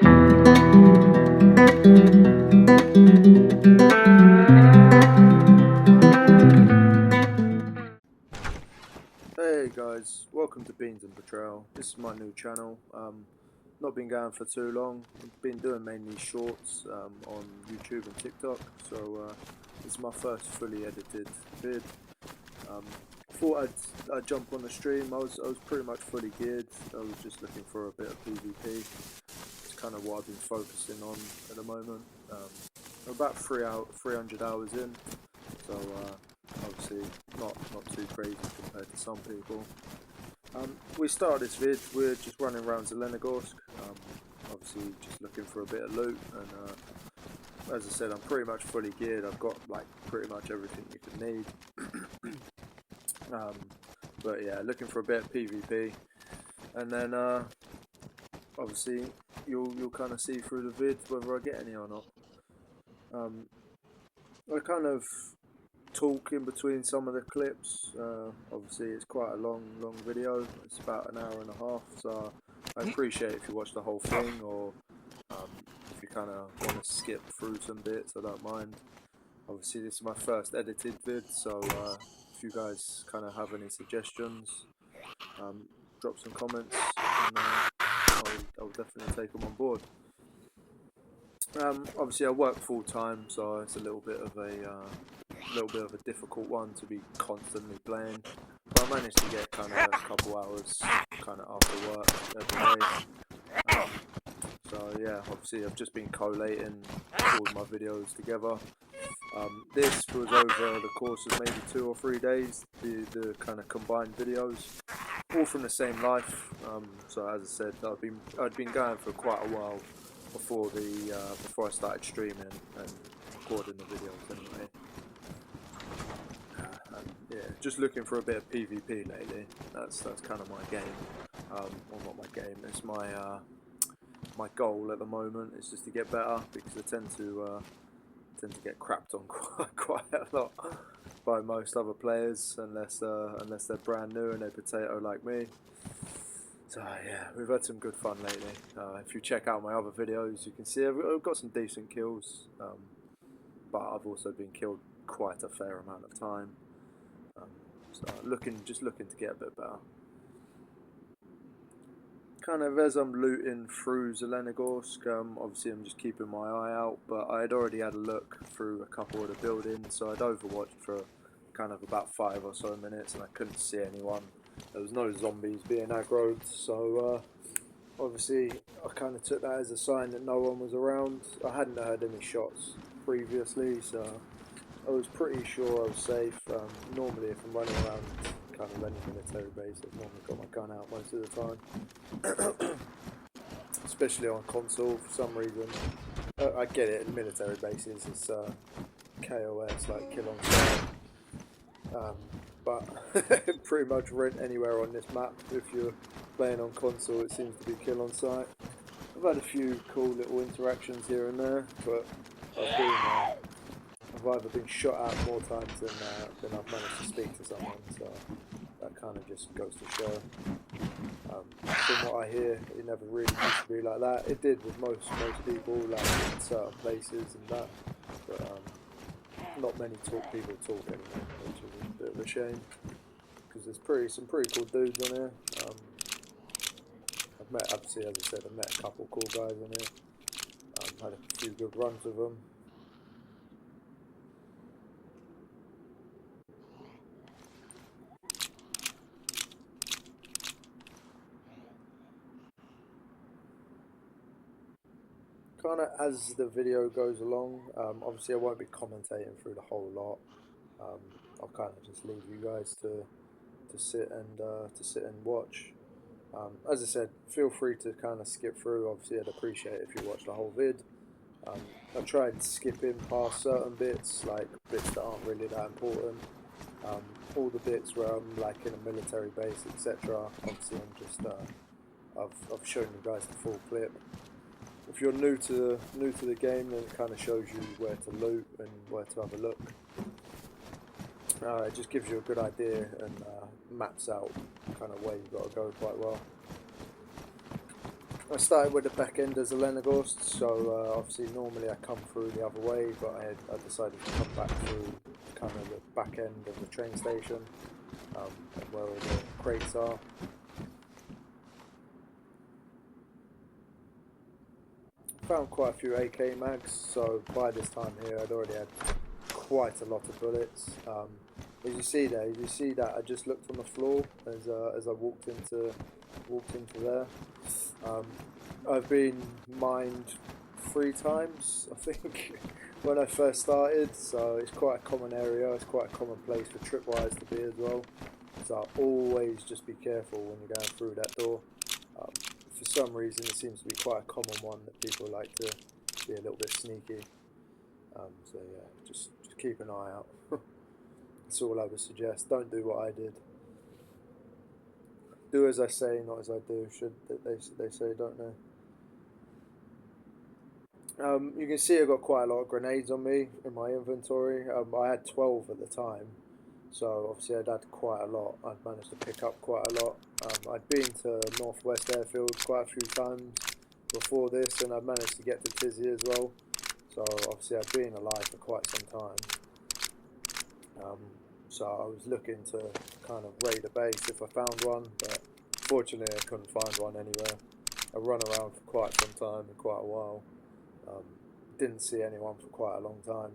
Hey guys, welcome to Beans and Betrayal. This is my new channel. Not been going for too long. I've been doing mainly shorts on YouTube and TikTok, so this is my first fully edited vid. Thought I'd jump on the stream. I was pretty much fully geared. I was just looking for a bit of PvP. It's kind of what I've been focusing on at the moment. I'm about 300 hours in, so obviously not too crazy compared to some people. We started this vid, we're just running around Zelenogorsk, obviously just looking for a bit of loot, and as I said, I'm pretty much fully geared. I've got like pretty much everything you could need. But yeah, looking for a bit of PvP, and then obviously you'll kind of see through the vid whether I get any or not. I kind of talk in between some of the clips. Obviously it's quite a long video. It's about an hour and a half, so I appreciate if you watch the whole thing, or if you kind of want to skip through some bits, I don't mind. Obviously this is my first edited vid, so if you guys kind of have any suggestions, drop some comments, and I'll definitely take them on board. Obviously I work full time, so it's a little bit of a difficult one to be constantly playing, but I managed to get kind of a couple hours kind of after work every day. So yeah, obviously I've just been collating all of my videos together. This was over the course of maybe 2 or 3 days, the kind of combined videos, all from the same life. So as I said, I'd been going for quite a while before I started streaming and recording the videos anyway. Yeah, just looking for a bit of PvP lately. That's kind of my game. Well, not my game. It's my goal at the moment. Is just to get better, because I tend to get crapped on quite a lot by most other players, unless they're brand new and they're potato like me. So yeah, we've had some good fun lately. If you check out my other videos, you can see I've got some decent kills, but I've also been killed quite a fair amount of time. So just looking to get a bit better. Kind of as I'm looting through Zelenogorsk, obviously I'm just keeping my eye out, but I had already had a look through a couple of the buildings, so I'd overwatched for kind of about 5 or so minutes, and I couldn't see anyone. There was no zombies being aggroed, so obviously I kind of took that as a sign that no one was around. I hadn't heard any shots previously, so I was pretty sure I was safe. Normally if I'm running around kind of any military base, I've normally got my gun out most of the time. Especially on console, for some reason. I get it, in military bases it's KOS, like kill on sight. But pretty much anywhere on this map, if you're playing on console, it seems to be kill on sight. I've had a few cool little interactions here and there, but I've either been shot at more times than I've managed to speak to someone, so that kind of just goes to show. From what I hear, it never really used to be like that. It did with most people, like in certain places and that, but not many people talk anymore, which is a bit of a shame, because there's some pretty cool dudes on here. Obviously, as I said, I've met a couple cool guys on here. Had a few good runs with them. Kind of as the video goes along, obviously I won't be commentating through the whole lot. I'll kind of just leave you guys to sit and watch. As I said, feel free to kind of skip through. Obviously I'd appreciate it if you watch the whole vid. I tried skipping past certain bits, like bits that aren't really that important. All the bits where I'm like in a military base, etc. Obviously I'm just I've shown you guys the full clip. If you're new to the game, then it kind of shows you where to loot and where to have a look. It just gives you a good idea and maps out kind of where you've got to go quite well. I started with the back end as a Lenagorst, so obviously normally I come through the other way, but I decided to come back through kind of the back end of the train station, where all the crates are. Found quite a few AK mags, so by this time here I'd already had quite a lot of bullets. As you see there, you see that I just looked on the floor as I walked into there. Um, I've been mined 3 times, I think, when I first started, so it's quite a common area, it's quite a common place for tripwires to be as well. So always just be careful when you're going through that door. Um, for some reason it seems to be quite a common one that people like to be a little bit sneaky. So yeah, just keep an eye out. That's all I would suggest. Don't do what I did. Do as I say, not as I do. Should they say, don't they? You can see I got quite a lot of grenades on me in my inventory. I had 12 at the time, so obviously I'd had quite a lot. I'd managed to pick up quite a lot. I'd been to Northwest Airfield quite a few times before this, and I'd managed to get to Tizzy as well. So obviously I'd been alive for quite some time. So I was looking to kind of raid a base if I found one, but fortunately I couldn't find one anywhere. I run around for quite some time and quite a while. Um, didn't see anyone for quite a long time.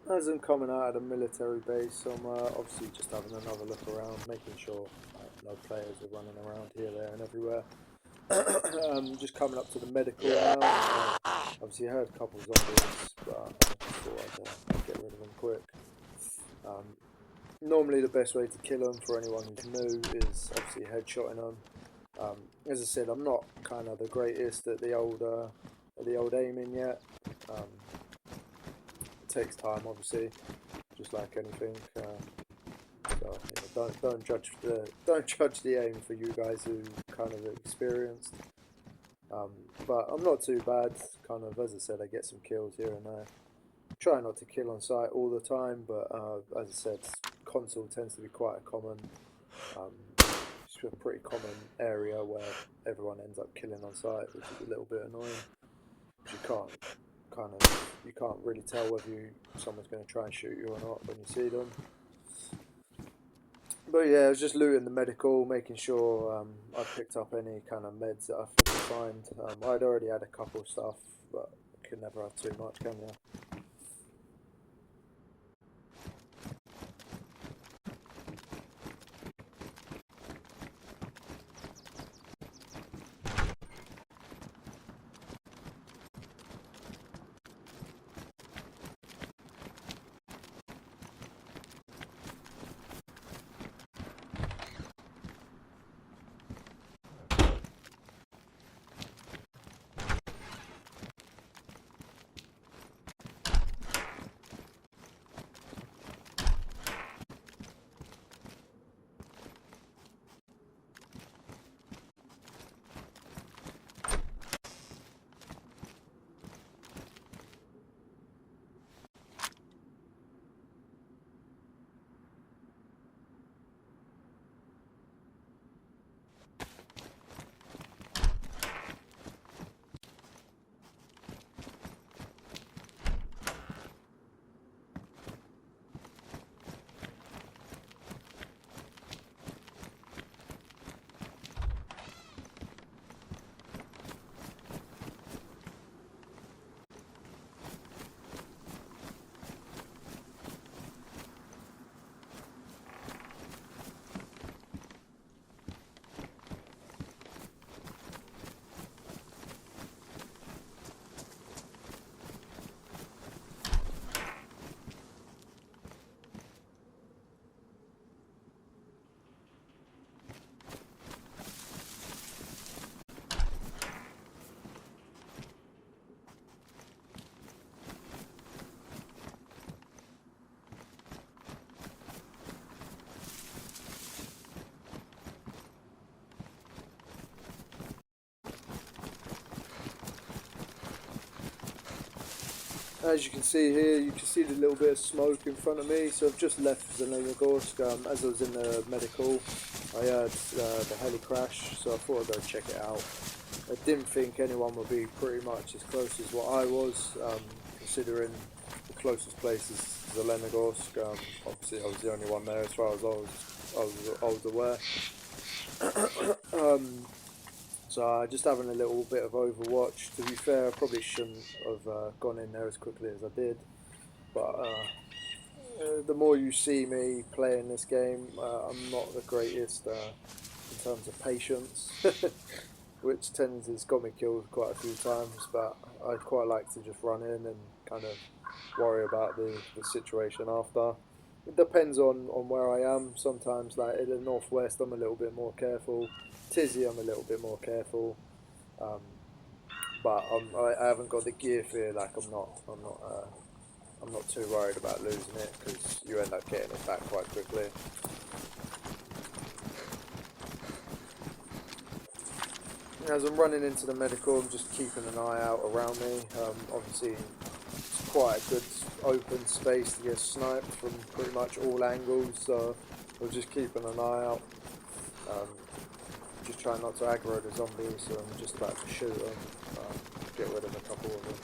As I'm coming out of the military base, I'm obviously just having another look around, making sure no players are running around here, there and everywhere. Just coming up to the medical now. Obviously I heard a couple of zombies, but I just thought I'd get rid of them quick. Normally the best way to kill them for anyone who's new is obviously headshotting them. As I said, I'm not kind of the greatest at the old aiming yet. It takes time, obviously, just like anything. So don't judge the aim for you guys who kind of experienced. But I'm not too bad. Kind of, as I said, I get some kills here and there. Try not to kill on sight all the time, but as I said, console tends to be quite a common, it's a pretty common area where everyone ends up killing on sight, which is a little bit annoying. You can't really tell whether someone's going to try and shoot you or not when you see them. But yeah, I was just looting the medical, making sure I picked up any kind of meds that I could find. I'd already had a couple of stuff, but you can never have too much, can you? As you can see here, you can see the little bit of smoke in front of me. So I've just left Zelenogorsk. As I was in the medical, I heard the heli crash, so I thought I'd go check it out. I didn't think anyone would be pretty much as close as what I was, considering the closest place is Zelenogorsk. Obviously, I was the only one there as far as I was aware. So just having a little bit of Overwatch. To be fair, I probably shouldn't have gone in there as quickly as I did. But the more you see me playing this game, I'm not the greatest in terms of patience, which has got me killed quite a few times. But I quite like to just run in and kind of worry about the situation after. It depends on where I am. Sometimes, like in the northwest, I'm a little bit more careful. Tizzy, I'm a little bit more careful. Um, but I haven't got the gear fear. Like I'm not too worried about losing it because you end up getting it back quite quickly. As I'm running into the medical, I'm just keeping an eye out around me. Obviously, it's quite a good open space to get sniped from pretty much all angles, so I'm just keeping an eye out. Just trying not to aggro the zombies, so I'm just about to shoot them, get rid of a couple of them.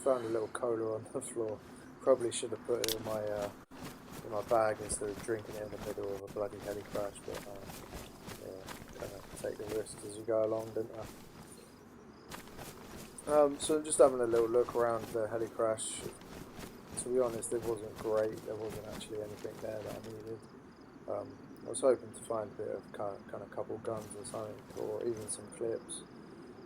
Found a little cola on the floor. Probably should have put it in my bag instead of drinking it in the middle of a bloody heli crash. But yeah, kind of take the risks as you go along, didn't I? So I'm just having a little look around the heli crash. To be honest, it wasn't great. There wasn't actually anything there that I needed. I was hoping to find a bit of kind of couple guns or something, or even some clips.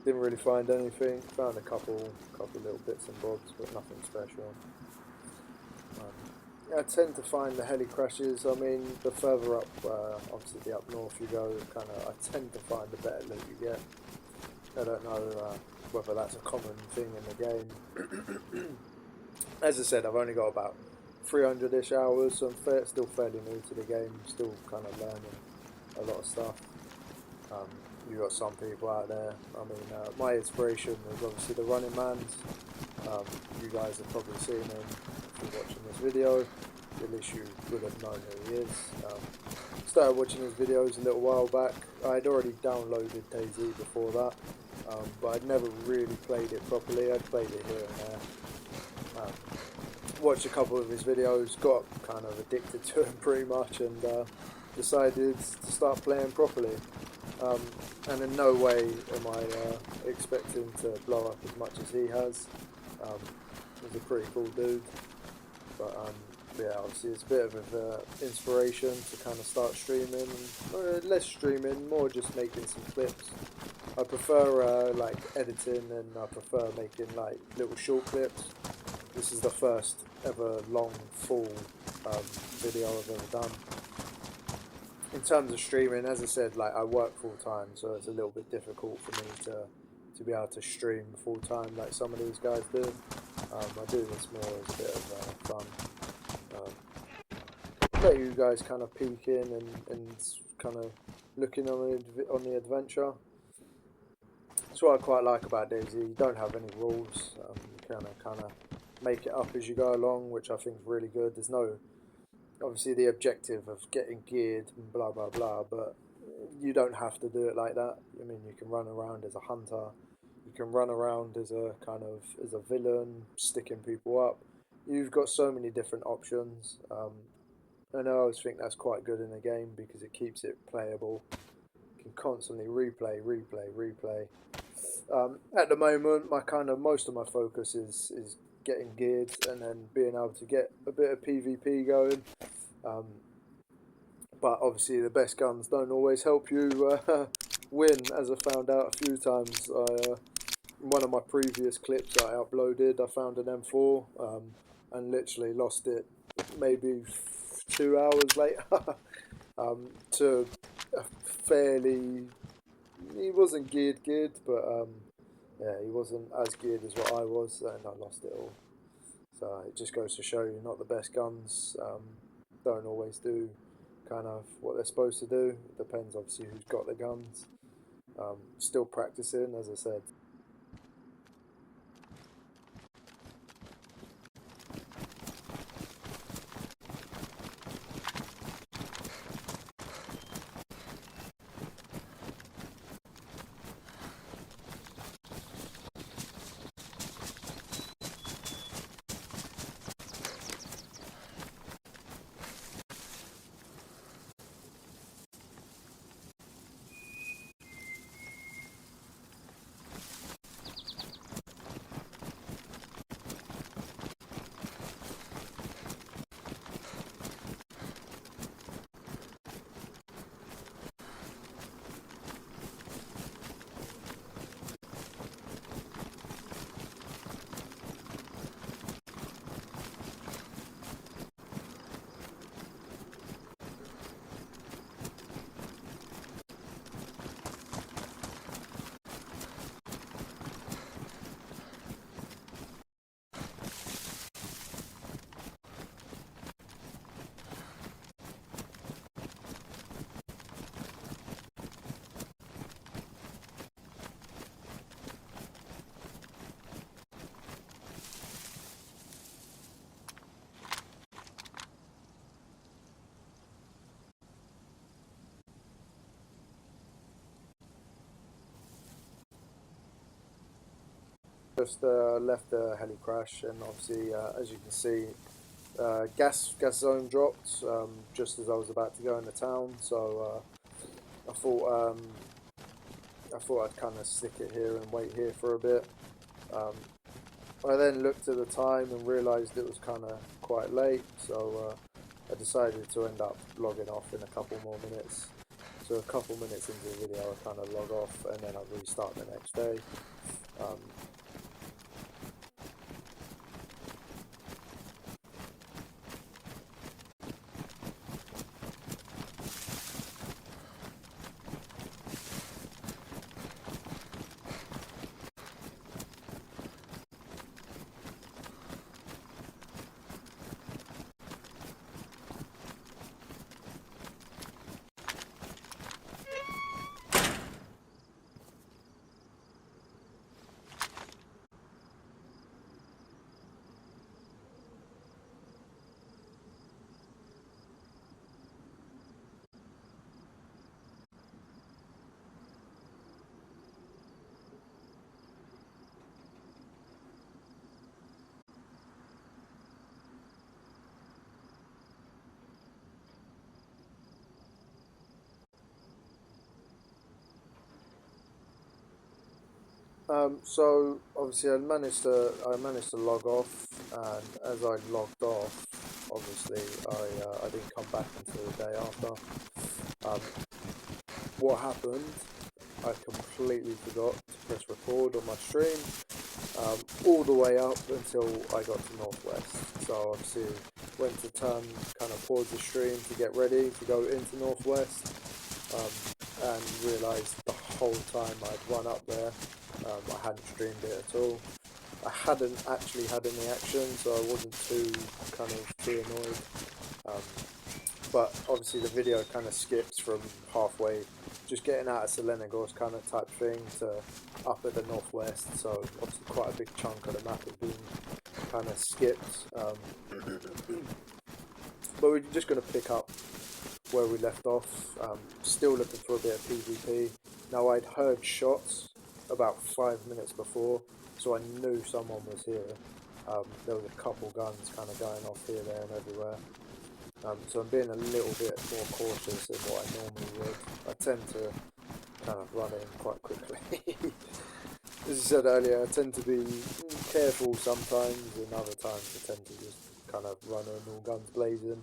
Didn't really find anything. Found a couple little bits and bobs, but nothing special. I tend to find the heli crashes. I mean, the further up, obviously the up north you go, I tend to find the better loot you get. I don't know whether that's a common thing in the game. As I said, I've only got about 300-ish hours, so I'm still fairly new to the game. Still kind of learning a lot of stuff. You got some people out there. I mean, my inspiration was obviously the Running Man's. You guys have probably seen him if you're watching this video. At least you would have known who he is. Started watching his videos a little while back. I'd already downloaded DayZ before that, but I'd never really played it properly. I'd played it here and there. Watched a couple of his videos, got kind of addicted to him pretty much, and decided to start playing properly. And in no way am I expecting to blow up as much as he has. He's a pretty cool dude. But yeah, obviously it's a bit of an inspiration to kind of start streaming. Less streaming, more just making some clips. I prefer like editing, and I prefer making like little short clips. This is the first ever long full video I've ever done. In terms of streaming, as I said, like I work full time, so it's a little bit difficult for me to be able to stream full time like some of these guys do. I do this more as a bit of fun. Let you guys kind of peek in and kind of looking on the adventure. That's what I quite like about DayZ. You don't have any rules. You kind of make it up as you go along, which I think is really good. There's no obviously the objective of getting geared and blah blah blah, but you don't have to do it like that. I mean, you can run around as a hunter, you can run around as a as a villain, sticking people up. You've got so many different options, and I always think that's quite good in the game because it keeps it playable. You can constantly replay. At the moment, most of my focus is getting geared and then being able to get a bit of PvP going. But obviously the best guns don't always help you win, as I found out a few times. In one of my previous clips I uploaded, I found an M4 and literally lost it maybe 2 hours later to a fairly... He wasn't geared, but yeah, he wasn't as geared as what I was, and I lost it all. So it just goes to show you, not the best guns don't always do kind of what they're supposed to do. It depends obviously who's got the guns. Still practicing, as I said. Just left the heli crash, and obviously, as you can see, gas zone dropped just as I was about to go into town. So I thought I'd kind of stick it here and wait here for a bit. I then looked at the time and realised it was kind of quite late, so I decided to end up logging off in a couple more minutes. So a couple minutes into the video, I kind of log off, and then I restart the next day. So obviously I managed to log off, and as I logged off, obviously I didn't come back until the day after. Um, what happened? I completely forgot to press record on my stream all the way up until I got to Northwest. So obviously went to turn, kind of pause the stream to get ready to go into Northwest, and realised the whole time I'd run up there, I hadn't streamed it at all. I hadn't actually had any action, so I wasn't too annoyed. But obviously the video kind of skips from halfway, just getting out of Selenagos kind of type thing, to up at the Northwest. So obviously quite a big chunk of the map has been kind of skipped. But we're just going to pick up where we left off. Still looking for a bit of PvP. Now, I'd heard shots about 5 minutes before, so I knew someone was here. There was a couple guns kind of going off here, there and everywhere. So I'm being a little bit more cautious than what I normally would. I tend to kind of run in quite quickly. As I said earlier, I tend to be careful sometimes, and other times I tend to just kind of run in all guns blazing.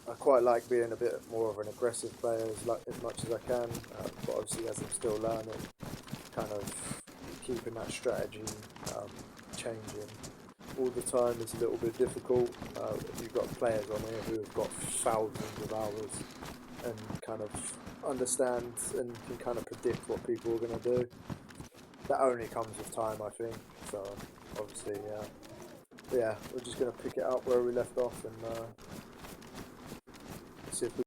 I quite like being a bit more of an aggressive player as much as I can, but obviously as I'm still learning, kind of keeping that strategy changing all the time is a little bit difficult. You've got players on here who have got thousands of hours and kind of understand and can kind of predict what people are going to do. That only comes with time, I think. So obviously, yeah, we're just going to pick it up where we left off and see if we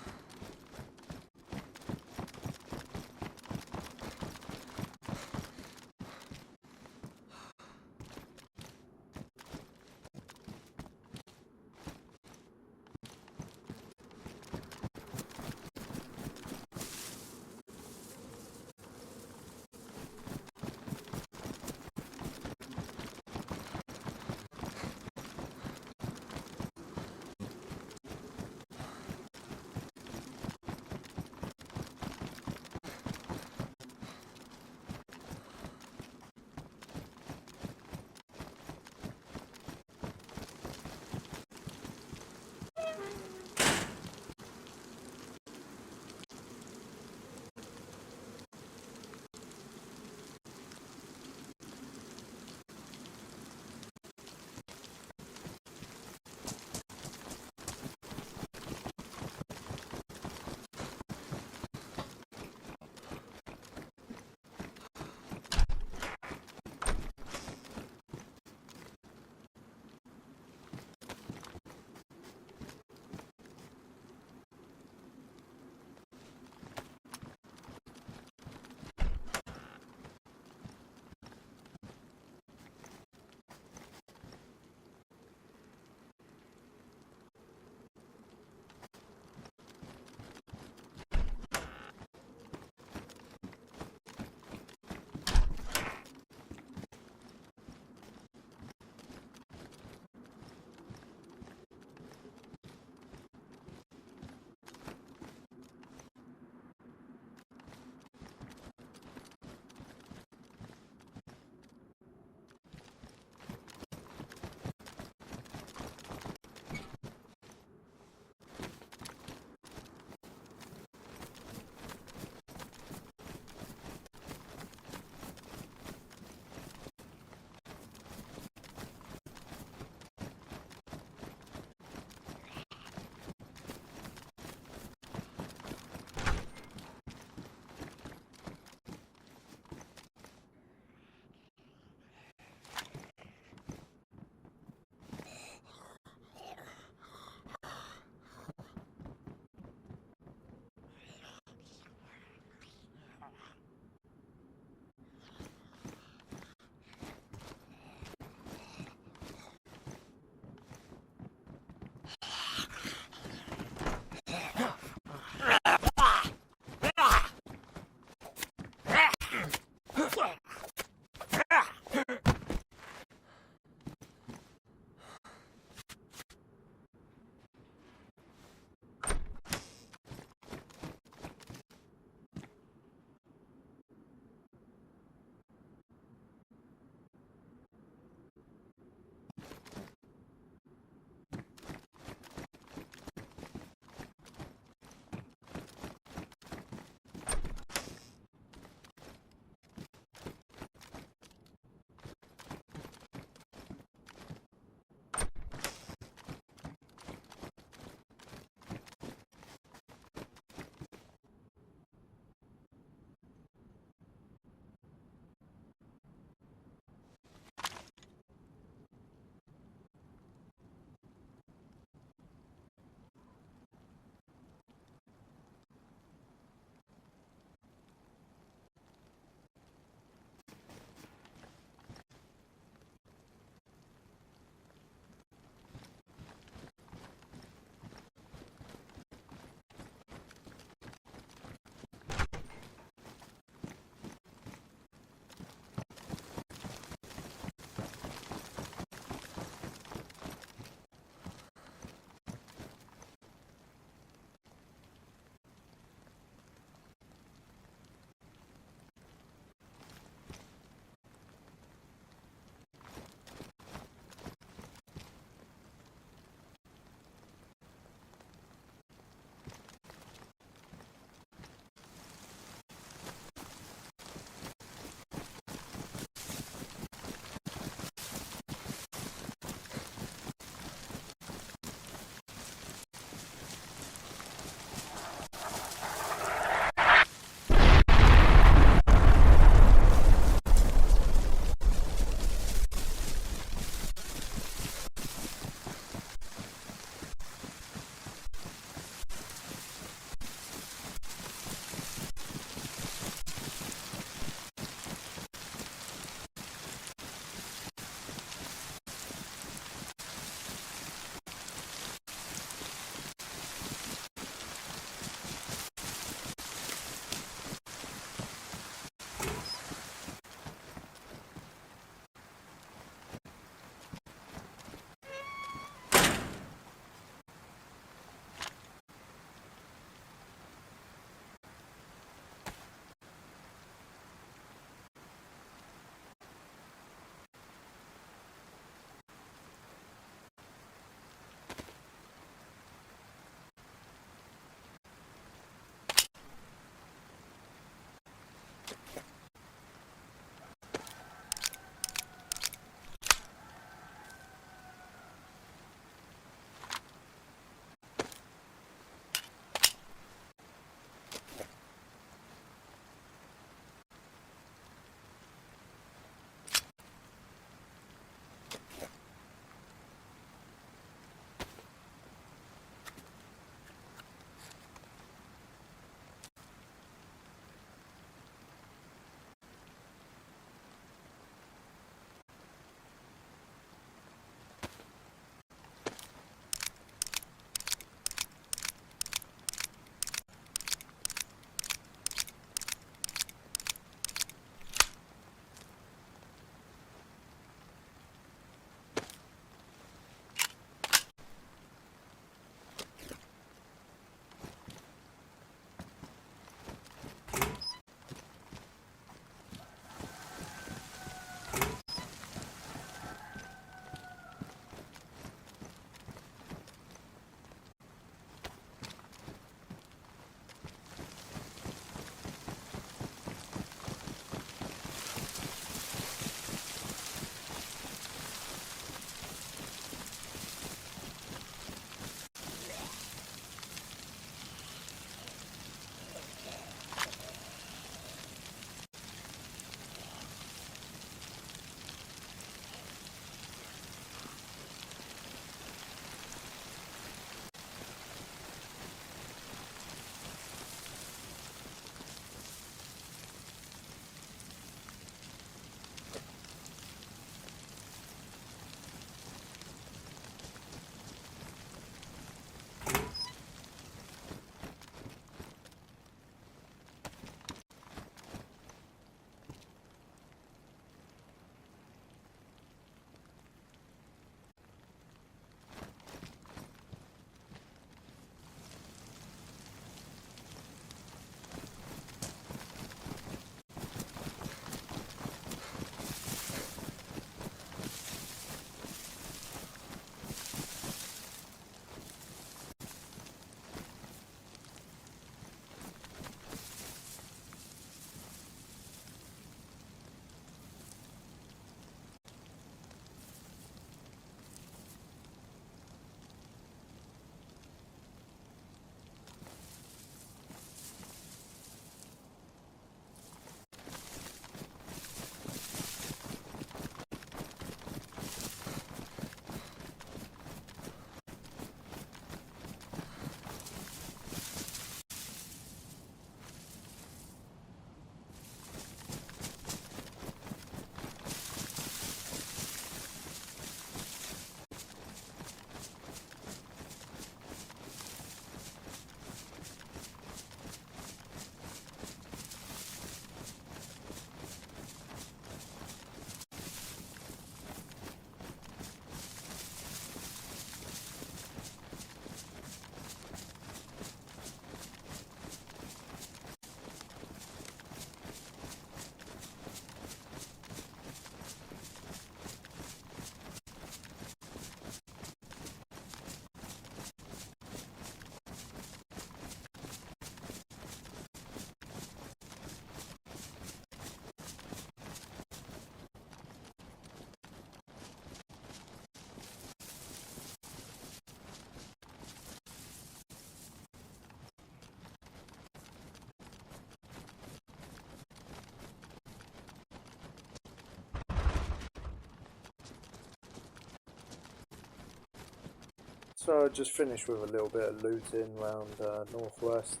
So I just finished with a little bit of looting around northwest,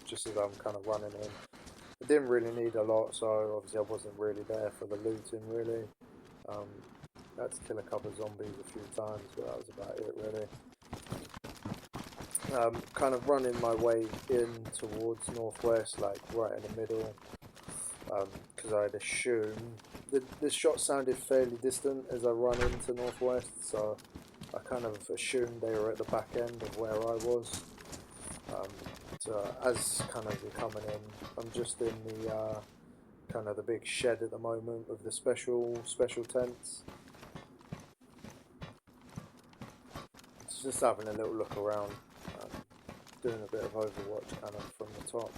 just as I'm kind of running in. I didn't really need a lot, so obviously I wasn't really there for the looting really. Um, I had to kill a couple of zombies a few times, but that was about it really. Kind of running my way in towards northwest, like right in the middle, because I'd assume the shot sounded fairly distant as I run into northwest, so I kind of assumed they were at the back end of where I was. So as kind of you're coming in, I'm just in the kind of the big shed at the moment with the special tents. Just having a little look around, doing a bit of Overwatch kind of from the top.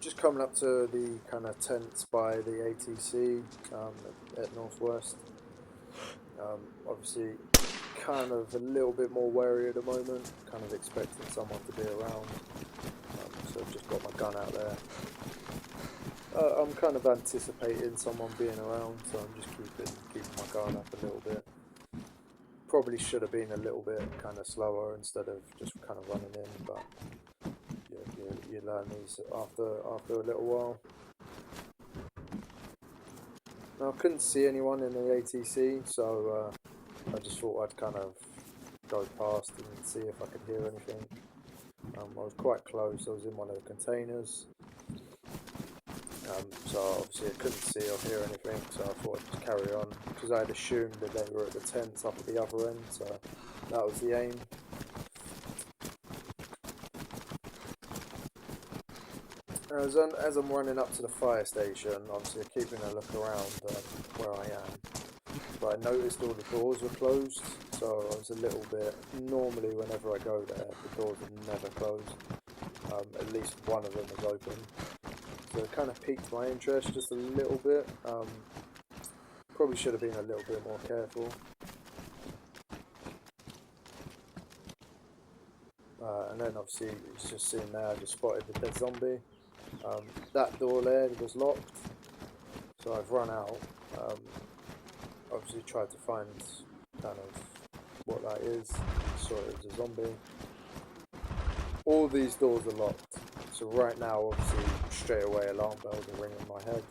Just coming up to the kind of tents by the ATC at Northwest. Obviously, kind of a little bit more wary at the moment. Kind of expecting someone to be around. So I've just got my gun out there. I'm kind of anticipating someone being around, so I'm just keeping my guard up a little bit. Probably should have been a little bit kind of slower instead of just kind of running in, but you learn these after a little while. Now I couldn't see anyone in the ATC, so I just thought I'd kind of go past and see if I could hear anything. I was quite close. I was in one of the containers, so obviously I couldn't see or hear anything. So I thought I'd just carry on because I had assumed that they were at the tents up at the other end. So that was the aim. As I'm running up to the fire station, obviously keeping a look around where I am, but I noticed all the doors were closed, so I was a little bit. Normally, whenever I go there, the doors are never closed. At least one of them was open, so it kind of piqued my interest just a little bit. Probably should have been a little bit more careful. And then obviously, it's just sitting there. I just spotted the dead zombie. That door there was locked, so I've run out. Obviously tried to find kind of what that is. Saw it was a zombie. All these doors are locked, so right now obviously straight away alarm bells are ringing in my head.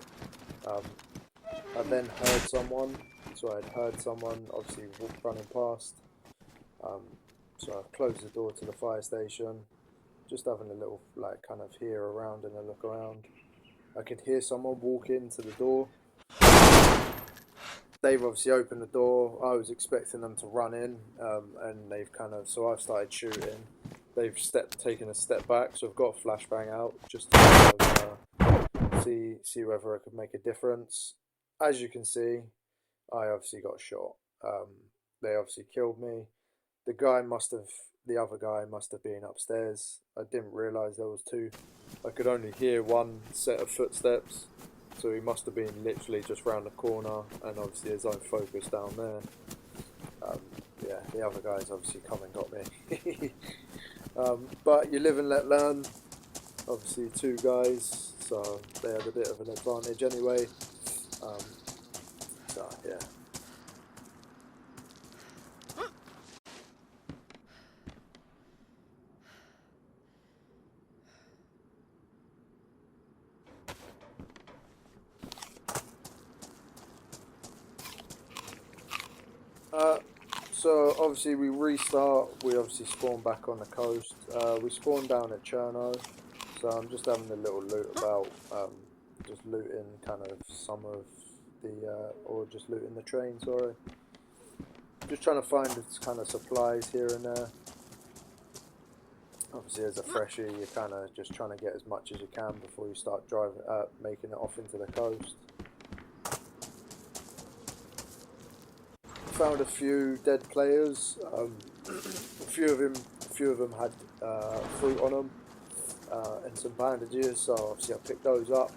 I then heard someone, so I'd heard someone obviously running past. So I closed the door to the fire station. Just having a little, like, kind of hear around and a look around. I could hear someone walk into the door. They've obviously opened the door. I was expecting them to run in, and they've kind of, so I've started shooting. They've taken a step back, so I've got a flashbang out just to kind of, see whether I could make a difference. As you can see, I obviously got shot. They obviously killed me. The other guy must have been upstairs. I didn't realise there was two. I could only hear one set of footsteps, so he must have been literally just round the corner, and obviously his own focus down there. Yeah, the other guys obviously come and got me. But you live and let learn. Obviously two guys, so they had a bit of an advantage anyway. So yeah. So obviously we restart, we obviously spawn back on the coast. We spawned down at Cherno, so I'm just having a little loot about, just looting kind of some of the, or just looting the train, sorry. Just trying to find kind of supplies here and there. Obviously as a freshie, you're kind of just trying to get as much as you can before you start driving, making it off into the coast. Found a few dead players. A few of them had fruit on them and some bandages. So obviously I picked those up.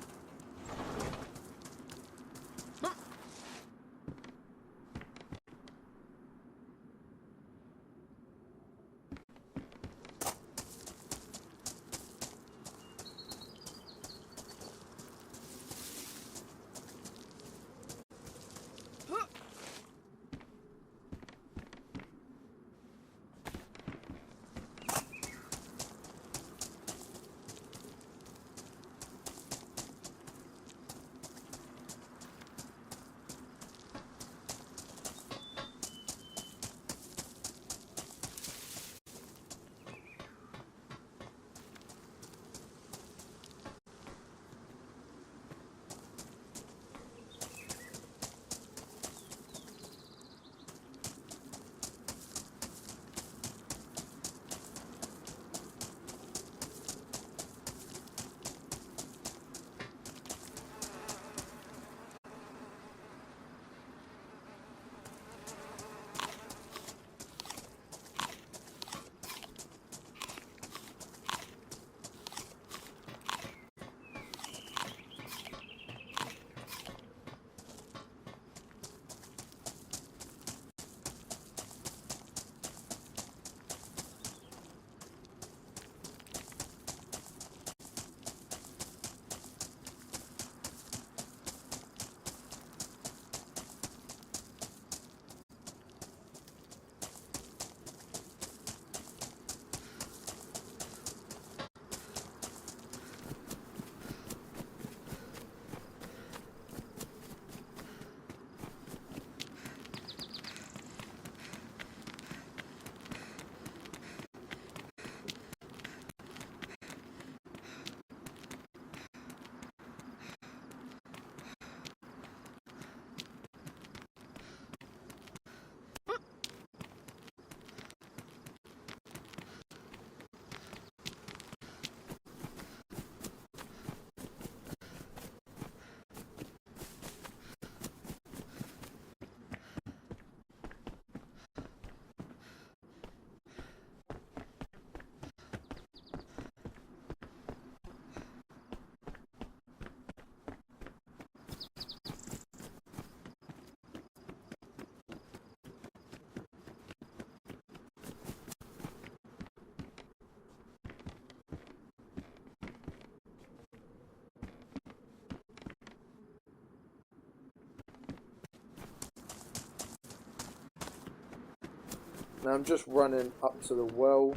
Now I'm just running up to the well,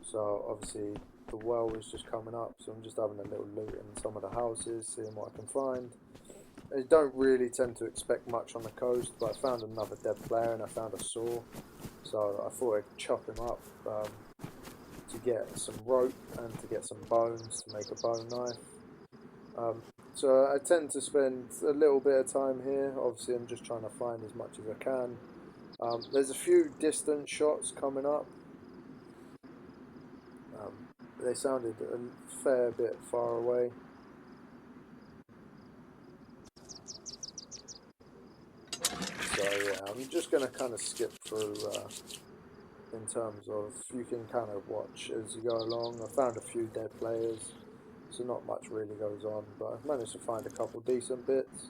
so obviously the well is just coming up, so I'm just having a little loot in some of the houses, seeing what I can find. I don't really tend to expect much on the coast, but I found another dead player and I found a saw, so I thought I'd chop him up to get some rope and to get some bones to make a bone knife. So I tend to spend a little bit of time here. Obviously I'm just trying to find as much as I can. There's a few distant shots coming up. They sounded a fair bit far away. So yeah, I'm just going to kind of skip through in terms of you can kind of watch as you go along. I found a few dead players, so not much really goes on, but I've managed to find a couple decent bits.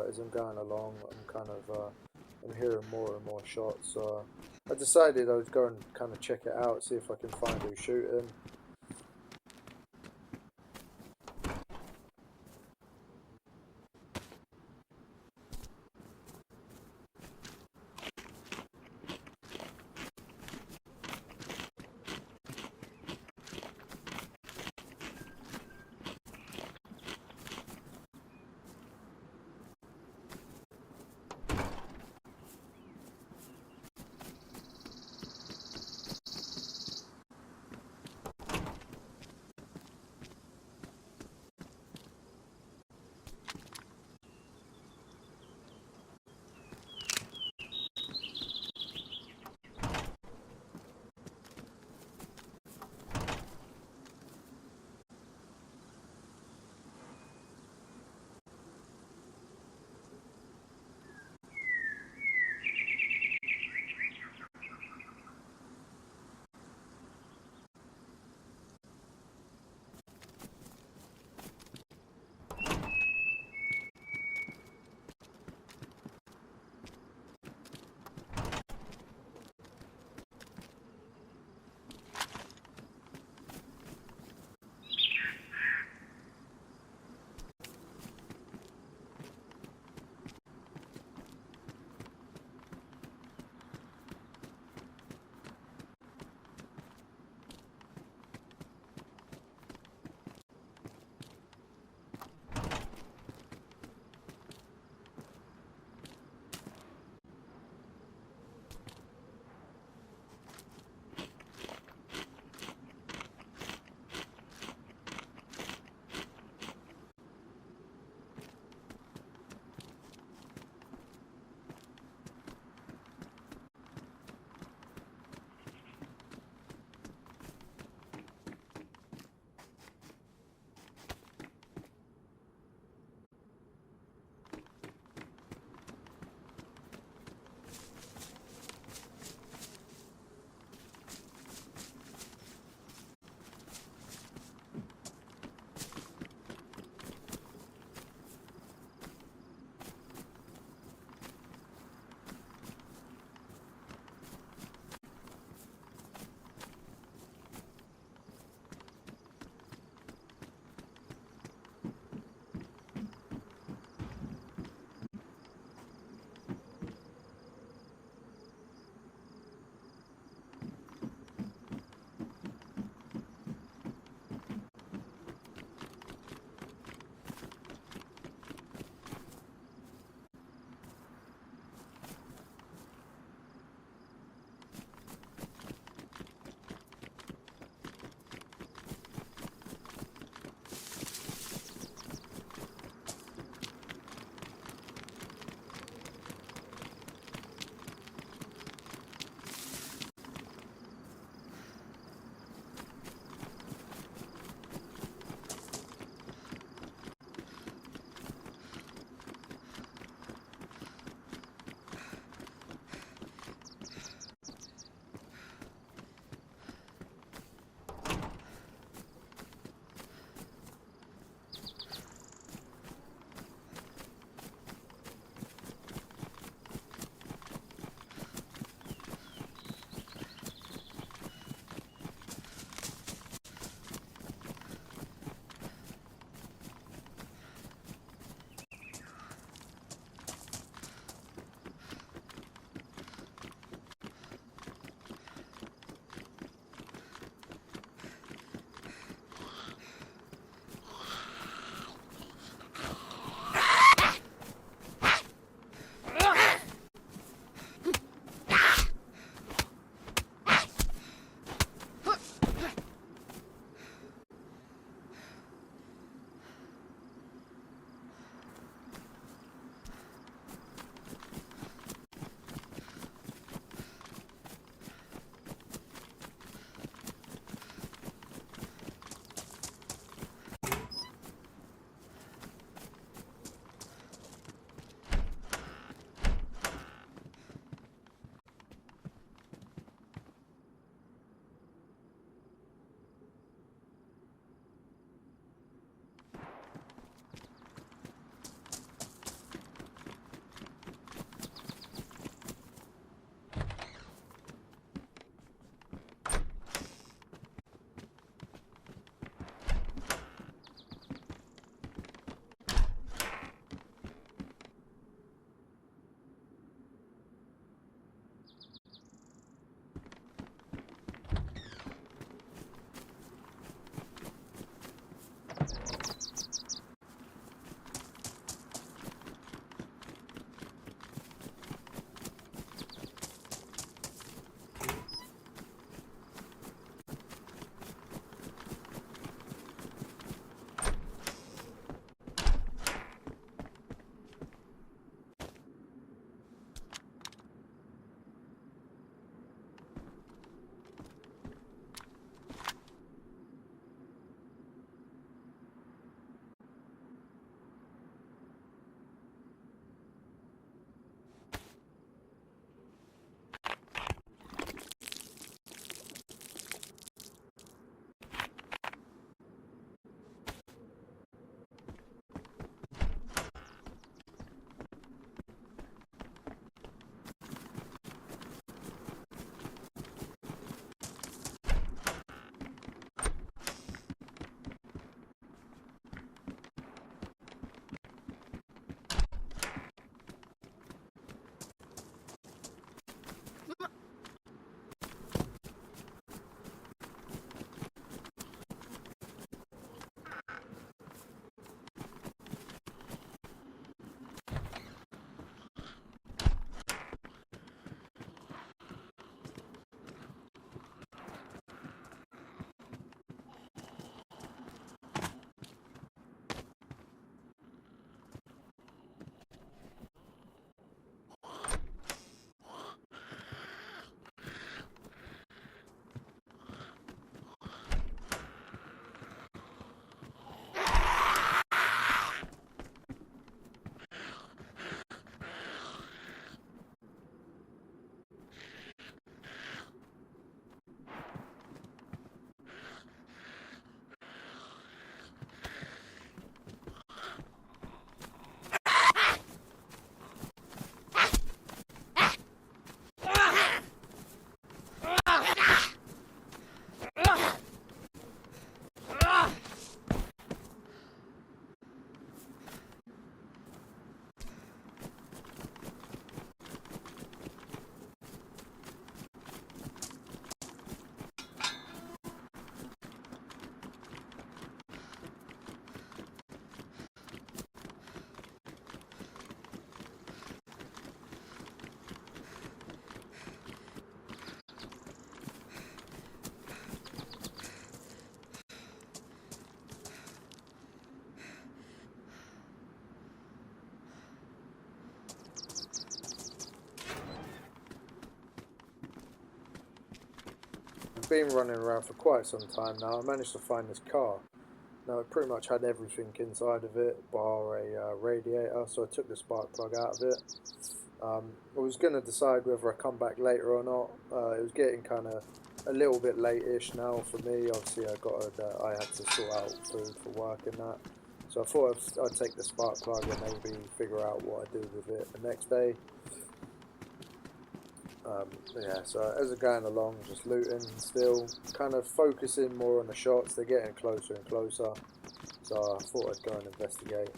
as I'm going along, I'm kind of I'm hearing more and more shots. So I decided I would go and kind of check it out, see if I can find who's shooting. been running around for quite some time now. I managed to find this car. Now it pretty much had everything inside of it, bar a radiator, so I took the spark plug out of it. I was going to decide whether I come back later or not. It was getting kind of a little bit late-ish now for me. Obviously, I had to sort out food for work and that. So I thought I'd take the spark plug and maybe figure out what I do with it the next day. Yeah, so as I'm going along, just looting still, kind of focusing more on the shots. They're getting closer and closer. So I thought I'd go and investigate.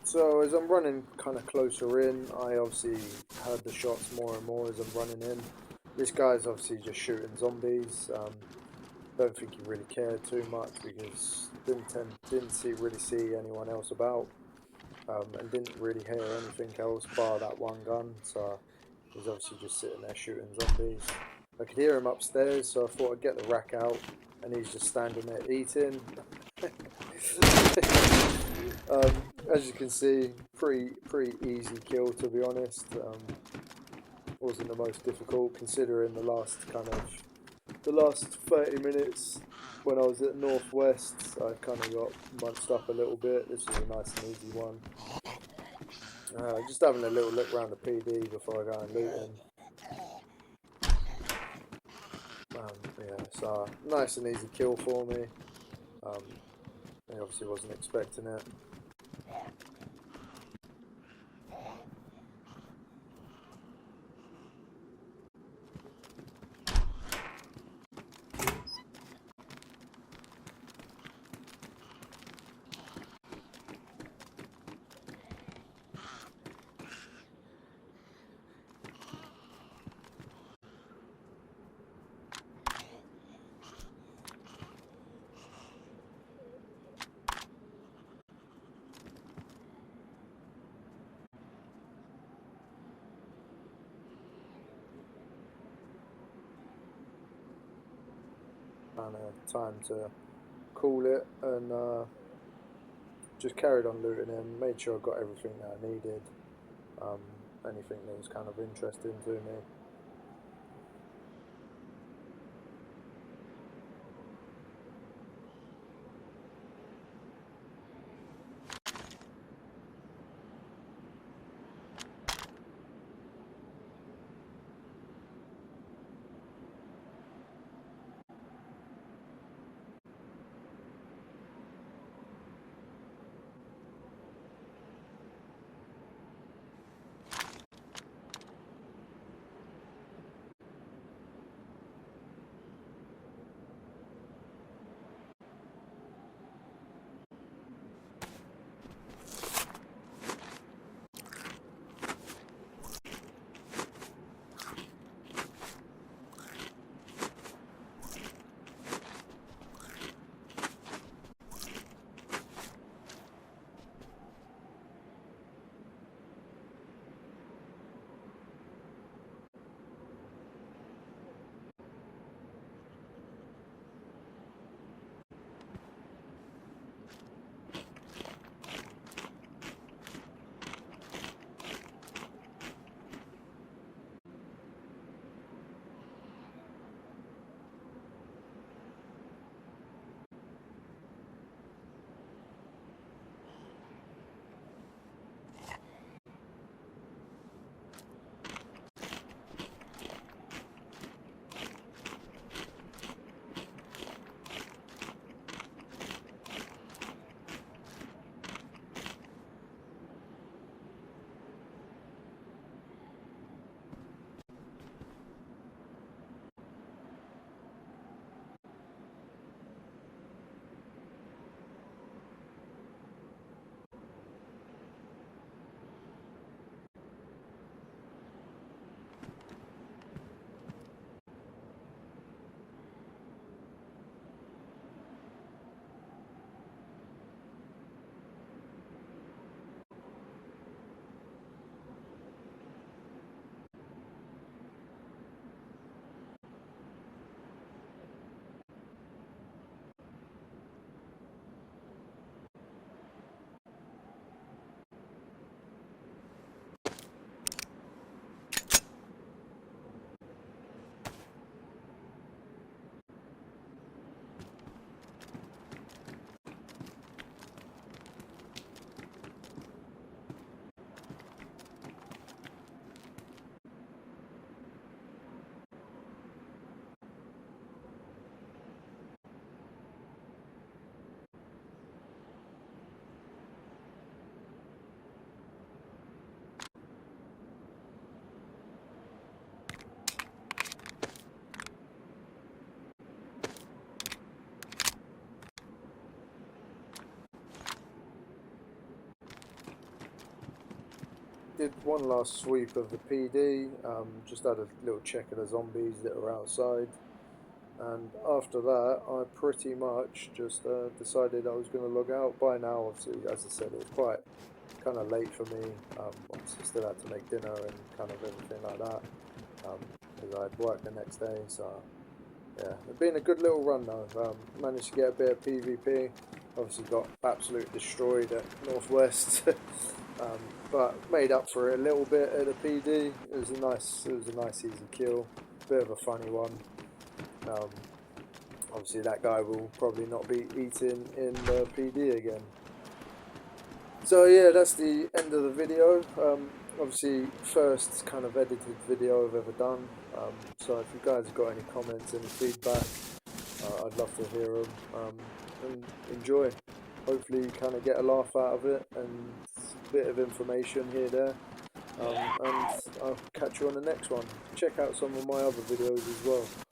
So as I'm running kind of closer in, I obviously heard the shots more and more as I'm running in. This guy's obviously just shooting zombies. Don't think he really cared too much because didn't really see anyone else about, and didn't really hear anything else bar that one gun. So he's obviously just sitting there shooting zombies. I could hear him upstairs, so I thought I'd get the rack out, and he's just standing there eating. um, as you can see, pretty easy kill, to be honest. Wasn't the most difficult considering the last 30 minutes when I was at Northwest. I kind of got munched up a little bit. This was a nice and easy one. Just having a little look around the PD before I go and loot him. Yeah, so nice and easy kill for me. I obviously wasn't expecting it. Kind of time to call it, and just carried on looting him. Made sure I got everything that I needed. Um, Anything that was kind of interesting to me. did one last sweep of the PD, just had a little check of the zombies that were outside, and after that I pretty much just decided I was going to log out. By now, obviously, as I said, it was quite kind of late for me. Obviously still had to make dinner and kind of everything like that, because I had work the next day, so yeah, it's been a good little run though. Managed to get a bit of PvP. Obviously got absolutely destroyed at Northwest, but made up for it a little bit at the PD. It was a nice easy kill, bit of a funny one. Um, Obviously that guy will probably not be eating in the PD again. So yeah, that's the end of the video. Obviously, first kind of edited video I've ever done. So if you guys have got any comments, any feedback, I'd love to hear them, and enjoy. Hopefully you kind of get a laugh out of it and a bit of information here there. And I'll catch you on the next one. Check out some of my other videos as well.